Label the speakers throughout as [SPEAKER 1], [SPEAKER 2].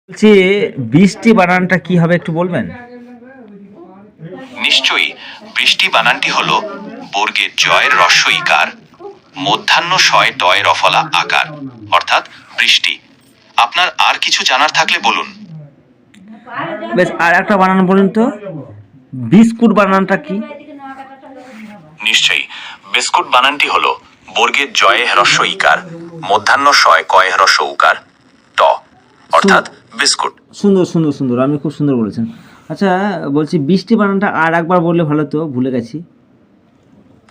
[SPEAKER 1] বলছি বৃষ্টি বানানটা কি হবে একটু বলবেন?
[SPEAKER 2] নিশ্চয়ই। বৃষ্টি বানানটি হলো বর্গের জয়ের হ্রস্ব ইকার, মধ্যাহ্ন শয় টয় রফলা আকার, অর্থাৎ বৃষ্টি। আপনার আর কিছু জানার থাকলে বলুন।
[SPEAKER 1] বেশ, আর একটা বানান বলুন তো, বিস্কুট বানানটা কি?
[SPEAKER 2] নিশ্চয়ই। বিস্কুট বানানটি হলো বর্গের জয়ে হ্রস্ব ইকার, মধ্যাহ্ন শয় কয় হ্রস্ব উকার, ট, অর্থাৎ বিস্কুট।
[SPEAKER 1] সুন্দর সুন্দর সুন্দর, আপনি খুব সুন্দর বলেছেন। আচ্ছা, বলছি বৃষ্টি বানানটা আর একবার বললে ভালো, তো ভুলে গেছি।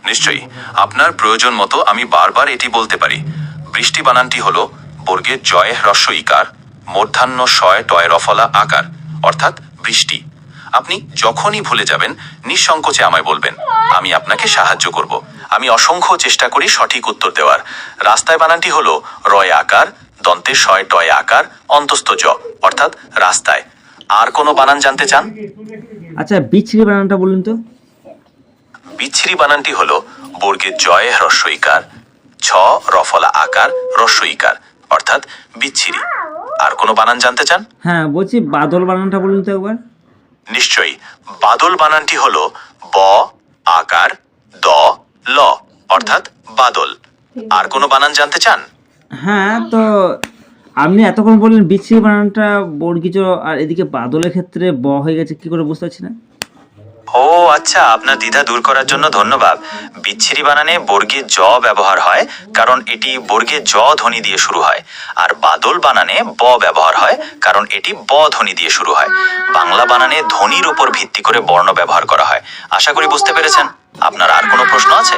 [SPEAKER 2] নিশ্চয়ই, আপনার প্রয়োজন মতো আমি বারবার এটি বলতে পারি। বৃষ্টি বানানটি হলো বর্গের জয়ে হ্রস্ব ইকার, মধ্যাহ্ন শয় টয় রফলা আকার, অর্থাৎ বৃষ্টি। আপনি যখনই ভুলে যাবেন নিঃসংকোচে আমায় বলবেন, আমি আপনাকে সাহায্য করব। আমি অসংখ্য চেষ্টা করি সঠিক উত্তর দেওয়ার। রাস্তায় বানানটি হলো রয় আকার, দন্তে শয় টয় আকার, অন্তস্থ জ, অর্থাৎ রাস্তায়। আর কোনো বানান জানতে চান?
[SPEAKER 1] আচ্ছা, বিচ্ছিরি বানানটা বলুন তো।
[SPEAKER 2] বিচ্ছিরি বানানটি হলো বর্গের জয়ে হ্রস্ব ইকার, ছ রফলা আকার হ্রস্ব ইকার, অর্থাৎ বিচ্ছিরি। আর কোনো বানান জানতে চান?
[SPEAKER 1] হ্যাঁ, বলছি বাদল বানানটা বলুন তো একবার।
[SPEAKER 2] নিশ্চয়ই। বাদল বানানটি হলো ব আকার দ ল, অর্থাৎ বাদল। আর কোনো বানান জানতে চান?
[SPEAKER 1] হ্যাঁ, তো আপনি এতক্ষণ বললেন বিচ্ছিরি বানানটা বর্গীজ, আর এদিকে বাদলের ক্ষেত্রে ব হয়ে গেছে, কি করে বুঝতে পারছি না।
[SPEAKER 2] ও আচ্ছা, আপনার দ্বিধা দূর করার জন্য ধন্যবাদ। বিচ্ছিরি বানানে বর্গের জ ব্যবহার হয় কারণ এটি বর্গের জ ধ্বনি দিয়ে শুরু হয়, আর বাদল বানানে ব ব্যবহার হয় কারণ এটি ব ধ্বনি দিয়ে শুরু হয়। বাংলা বানানে ধ্বনির উপর ভিত্তি করে বর্ণ ব্যবহার করা হয়। আশা করি বুঝতে পেরেছেন। আপনার আর কোনো প্রশ্ন আছে?